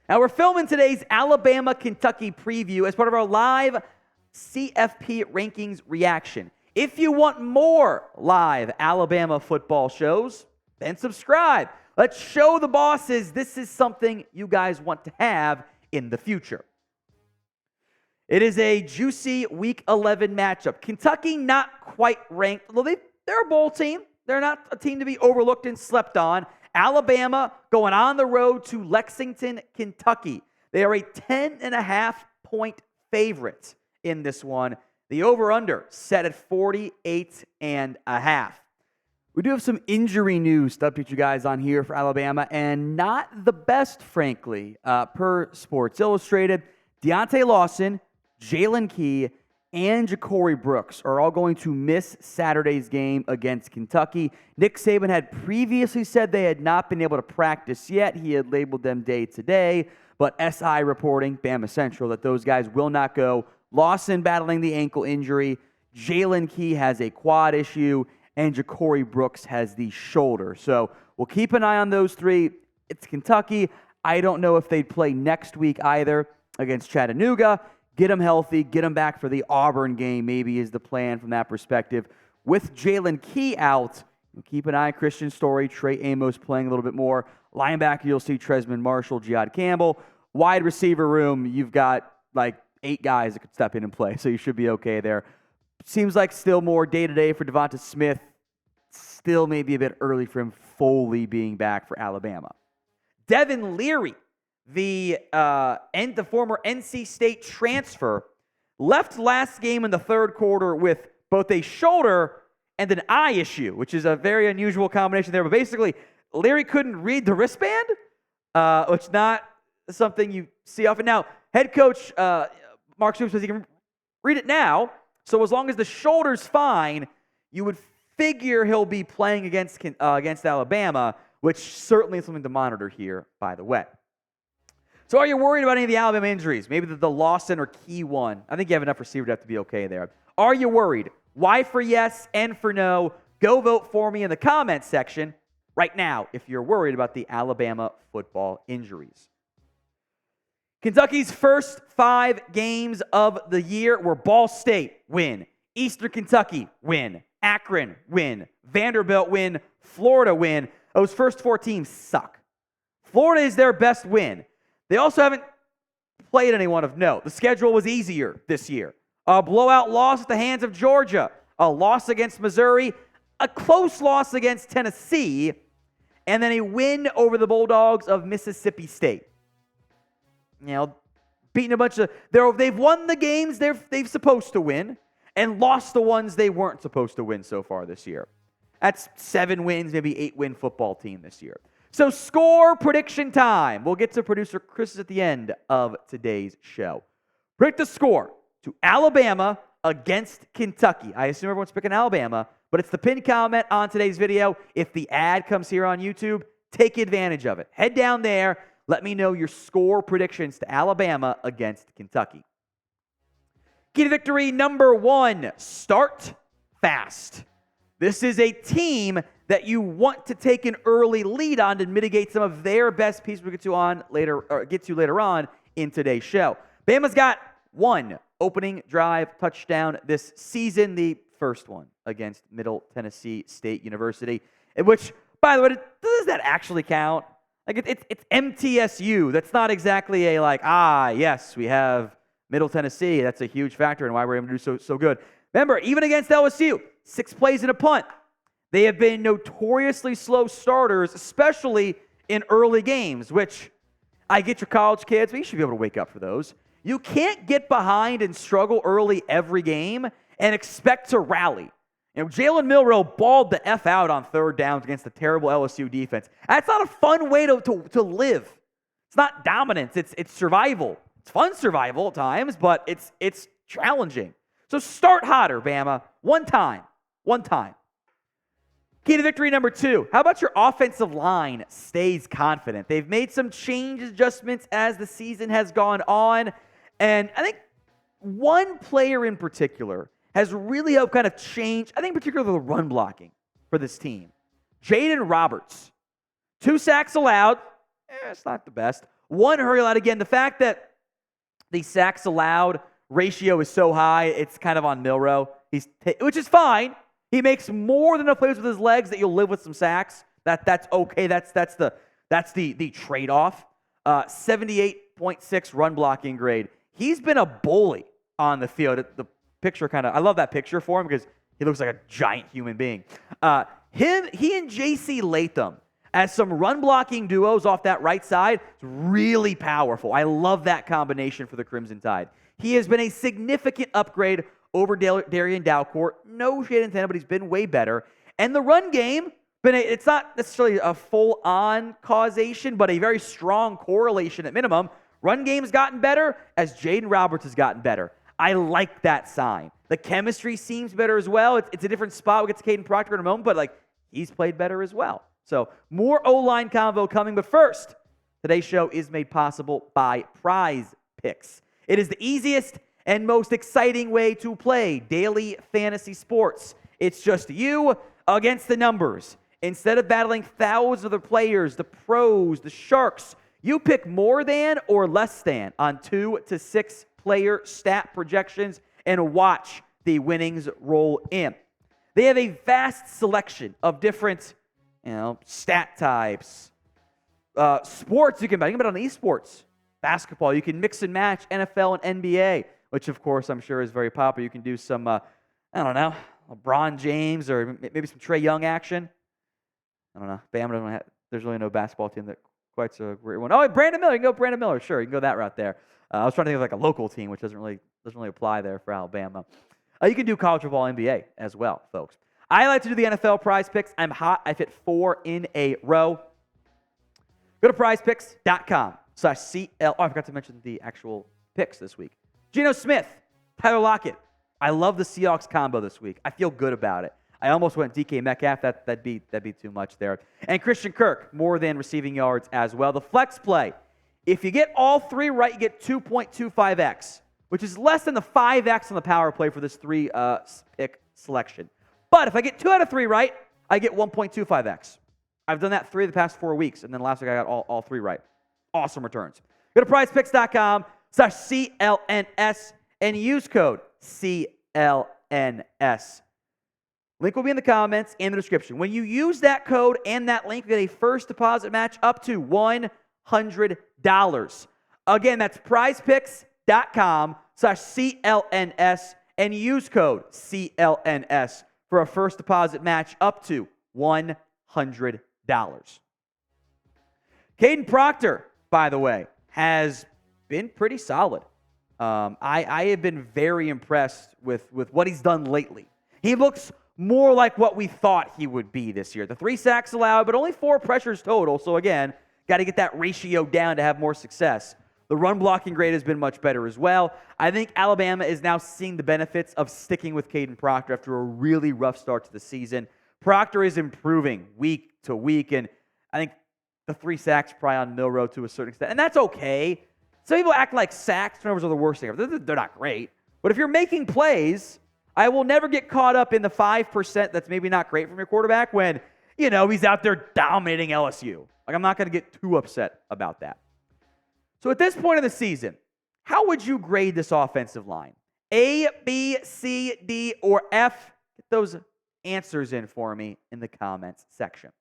Now, we're filming today's Alabama-Kentucky preview as part of our live CFP rankings reaction. If you want more live Alabama football shows, then subscribe. Let's show the bosses this is something you guys want to have in the future. It is a juicy Week 11 matchup. Kentucky not quite ranked, although they're a bowl team. They're not a team to be overlooked and slept on. Alabama going on the road to Lexington, Kentucky. They are a 10.5-point favorite in this one. The over-under set at 48.5. We do have some injury news to update you guys on here for Alabama, and not the best, frankly, per Sports Illustrated. Deontae Lawson, Jaylen Key, and Ja'Cory Brooks are all going to miss Saturday's game against Kentucky. Nick Saban had previously said they had not been able to practice yet. He had labeled them day-to-day, but SI reporting, Bama Central, that those guys will not go. Lawson battling the ankle injury. Jaylen Key has a quad issue, and Ja'Cory Brooks has the shoulder. So we'll keep an eye on those three. It's Kentucky. I don't know if they'd play next week either against Chattanooga. Get them healthy, get them back for the Auburn game, maybe is the plan from that perspective. With Jaylen Key out, keep an eye on Christian Story, Trey Amos playing a little bit more. Linebacker, you'll see Tresman Marshall, Jihad Campbell. Wide receiver room, you've got like 8 guys that could step in and play, so you should be okay there. Seems like still more day-to-day for DeVonta Smith. Still maybe a bit early for him fully being back for Alabama. Devin Leary, the former NC State transfer, left last game in the third quarter with both a shoulder and an eye issue, which is a very unusual combination there. But basically, Leary couldn't read the wristband, which is not something you see often. Now, head coach Mark Stoops says he can read it now, so as long as the shoulder's fine, you would figure he'll be playing against Alabama, which certainly is something to monitor here, by the way. So are you worried about any of the Alabama injuries? Maybe the Lawson or Key one. I think you have enough receivers to have to be okay there. Are you worried? Y for yes, N for no. Go vote for me in the comments section right now if you're worried about the Alabama football injuries. Kentucky's first 5 games of the year were Ball State, win. Eastern Kentucky, win. Akron, win. Vanderbilt, win. Florida, win. Those first 4 teams suck. Florida is their best win. They also haven't played anyone of note. The schedule was easier this year. A blowout loss at the hands of Georgia, a loss against Missouri, a close loss against Tennessee, and then a win over the Bulldogs of Mississippi State. You know, beating a bunch of... They've won the games they've supposed to win and lost the ones they weren't supposed to win so far this year. That's 7 wins, maybe 8-win football team this year. So score prediction time. We'll get to producer Chris at the end of today's show. Predict the score to Alabama against Kentucky. I assume everyone's picking Alabama, but it's the pinned comment on today's video. If the ad comes here on YouTube, take advantage of it. Head down there. Let me know your score predictions to Alabama against Kentucky. Key to victory number 1, start fast. This is a team that you want to take an early lead on to mitigate some of their best pieces we'll get to later on in today's show. Bama's got 1 opening drive touchdown this season, the first one against Middle Tennessee State University, which, by the way, does that actually count? Like it's MTSU. That's not exactly a yes, we have Middle Tennessee. That's a huge factor in why we're able to do so good. Remember, even against LSU, 6 plays and a punt. They have been notoriously slow starters, especially in early games, which I get your college kids, but you should be able to wake up for those. You can't get behind and struggle early every game and expect to rally. You know, Jalen Milroe balled the F out on 3rd downs against the terrible LSU defense. That's not a fun way to live. It's not dominance. It's survival. It's fun survival at times, but it's challenging. So start hotter, Bama. One time. Key to victory number 2. How about your offensive line stays confident? They've made some adjustments as the season has gone on. And I think one player in particular has really helped kind of change, I think particularly the run blocking for this team. Jaeden Roberts, 2 sacks allowed. It's not the best. 1 hurry allowed. Again, the fact that the sacks allowed ratio is so high, it's kind of on Milroe, which is fine. He makes more than enough plays with his legs that you'll live with some sacks. That's okay. That's the trade-off. 78.6 run blocking grade. He's been a bully on the field. The picture I love that picture for him because he looks like a giant human being. He and J.C. Latham as some run blocking duos off that right side, it's really powerful. I love that combination for the Crimson Tide. He has been a significant upgrade over Darian Dalcourt. No shade intended, but he's been way better. And the run game, it's not necessarily a full-on causation, but a very strong correlation at minimum. Run game's gotten better as Jaeden Roberts has gotten better. I like that sign. The chemistry seems better as well. It's a different spot. We'll get to Caden Proctor in a moment, but he's played better as well. So more O-line convo coming. But first, today's show is made possible by Prize Picks. It is the easiest and most exciting way to play daily fantasy sports. It's just you against the numbers. Instead of battling thousands of other players, the pros, the sharks, you pick more than or less than on 2 to 6 player stat projections and watch the winnings roll in. They have a vast selection of different, stat types. Sports you can bet. You can bet on esports, basketball. You can mix and match NFL and NBA, which of course I'm sure is very popular. You can do some, LeBron James or maybe some Trae Young action. I don't know. Bama there's really no basketball team that quite's a great one. Oh, Brandon Miller. You can go Brandon Miller. Sure, you can go that route there. I was trying to think of a local team, which doesn't really apply there for Alabama. You can do college football, NBA as well, folks. I like to do the NFL Prize Picks. I'm hot. I've hit 4 in a row. Go to prizepicks.com/CL. Oh, I forgot to mention the actual picks this week. Geno Smith, Tyler Lockett. I love the Seahawks combo this week. I feel good about it. I almost went DK Metcalf. That'd be too much there. And Christian Kirk, more than receiving yards as well. The flex play. If you get all 3 right, you get 2.25x, which is less than the 5x on the power play for this 3-pick selection. But if I get 2 out of 3 right, I get 1.25x. I've done that 3 of the past 4 weeks, and then last week I got all 3 right. Awesome returns. Go to prizepicks.com/CLNS and use code CLNS. Link will be in the comments and the description. When you use that code and that link, you get a first deposit match up to $100. Again, that's prizepicks.com/CLNS and use code CLNS for a first deposit match up to $100. Caden Proctor, by the way, has been pretty solid. I have been very impressed with what he's done lately. He looks more like what we thought he would be this year. The 3 sacks allowed, but only 4 pressures total. So again, got to get that ratio down to have more success. The run blocking grade has been much better as well. I think Alabama is now seeing the benefits of sticking with Caden Proctor after a really rough start to the season. Proctor is improving week to week, and I think the 3 sacks probably on Milroe to a certain extent. And that's okay. Some people act like sacks turnovers are the worst thing ever. They're not great. But if you're making plays, I will never get caught up in the 5% that's maybe not great from your quarterback when, he's out there dominating LSU. I'm not going to get too upset about that. So at this point in the season, how would you grade this offensive line? A, B, C, D, or F? Get those answers in for me in the comments section.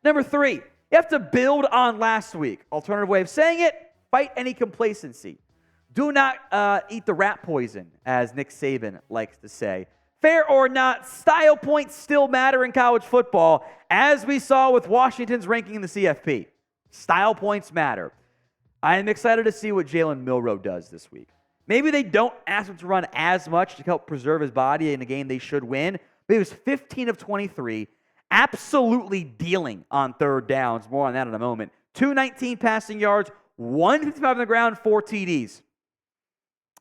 Number 3, you have to build on last week. Alternative way of saying it, fight any complacency. Do not eat the rat poison, as Nick Saban likes to say. Fair or not, style points still matter in college football, as we saw with Washington's ranking in the CFP. Style points matter. I am excited to see what Jalen Milroe does this week. Maybe they don't ask him to run as much to help preserve his body in a game they should win, but he was 15 of 23, absolutely dealing on third downs. More on that in a moment. 219 passing yards, 155 on the ground, 4 TDs.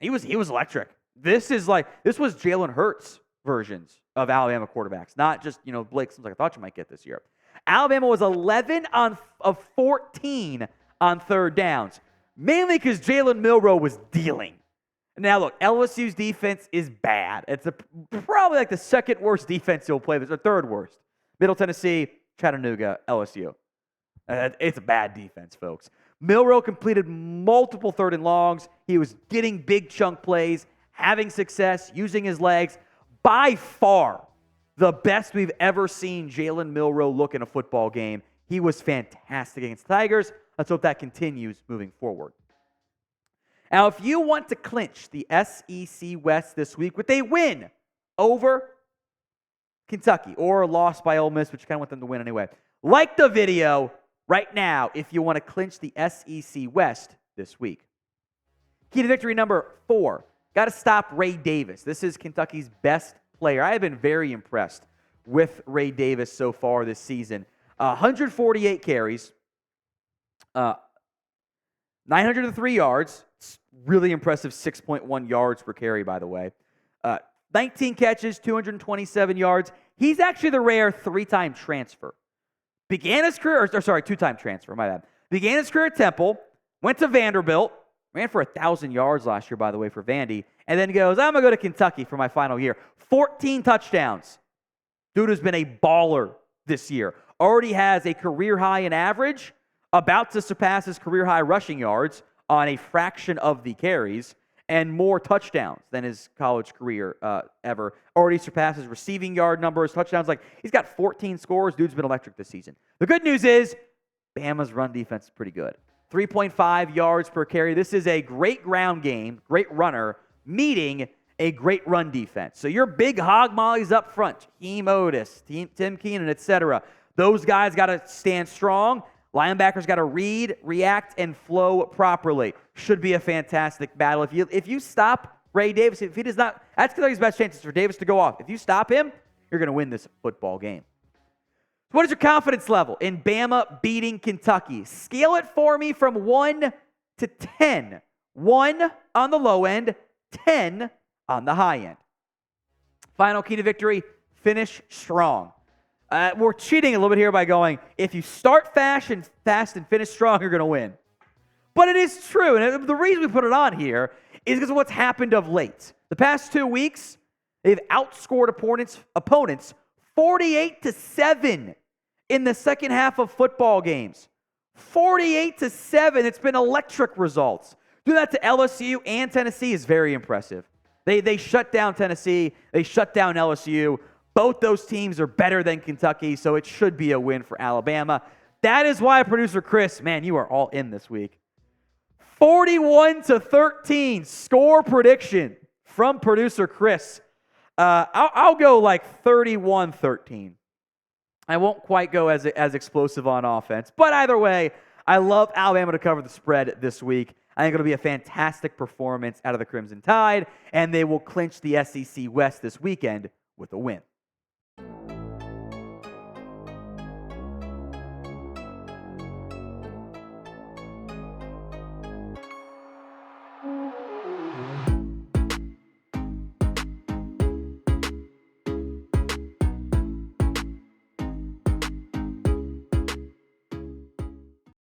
He was electric. This was Jalen Hurts versions of Alabama quarterbacks, not just, Blake Sims like I thought you might get this year. Alabama was 11 of 14 on third downs, mainly because Jalen Milroe was dealing. Now, look, LSU's defense is bad. It's probably like the second worst defense you'll play. Or third worst. Middle Tennessee, Chattanooga, LSU. It's a bad defense, folks. Milroe completed multiple third and longs. He was getting big chunk plays, having success, using his legs. By far, the best we've ever seen Jaylen Milroe look in a football game. He was fantastic against the Tigers. Let's hope that continues moving forward. Now, if you want to clinch the SEC West this week with a win over Kentucky or a loss by Ole Miss, which you kind of want them to win anyway, like the video right now if you want to clinch the SEC West this week. Key to victory number 4. Got to stop Ray Davis. This is Kentucky's best player. I have been very impressed with Ray Davis so far this season. 148 carries, 903 yards. It's really impressive, 6.1 yards per carry, by the way. 19 catches, 227 yards. He's actually the rare 3-time transfer. Began his career, or sorry, 2-time transfer, my bad. Began his career at Temple, went to Vanderbilt, ran for 1,000 yards last year, by the way, for Vandy, and then goes, I'm going to go to Kentucky for my final year. 14 touchdowns. Dude has been a baller this year. Already has a career high in average, about to surpass his career high rushing yards on a fraction of the carries, and more touchdowns than his college career ever. Already surpasses receiving yard numbers, touchdowns. Like, he's got 14 scores. Dude's been electric this season. The good news is Bama's run defense is pretty good. 3.5 yards per carry. This is a great ground game, great runner, meeting a great run defense. So your big hog mollies up front, Keem Otis, Tim Keenan, etc. Those guys got to stand strong. Linebackers got to read, react, and flow properly. Should be a fantastic battle. If you stop Ray Davis, if he does not, that's Kentucky's best chances for Davis to go off. If you stop him, you're going to win this football game. What is your confidence level in Bama beating Kentucky? Scale it for me from 1 to 10. 1 on the low end, 10 on the high end. Final key to victory, finish strong. We're cheating a little bit here by going, if you start fast and finish strong, you're going to win. But it is true, and the reason we put it on here is because of what's happened of late. The past 2 weeks, they've outscored opponents 48-7 in the second half of football games. 48-7. It's been electric results. Do that to LSU and Tennessee is very impressive. They shut down Tennessee. They shut down LSU. Both those teams are better than Kentucky, so it should be a win for Alabama. That is why producer Chris, man, you are all in this week. 41-13 score prediction from producer Chris. I'll go like 31-13. I won't quite go as explosive on offense, but either way, I love Alabama to cover the spread this week. I think it'll be a fantastic performance out of the Crimson Tide, and they will clinch the SEC West this weekend with a win.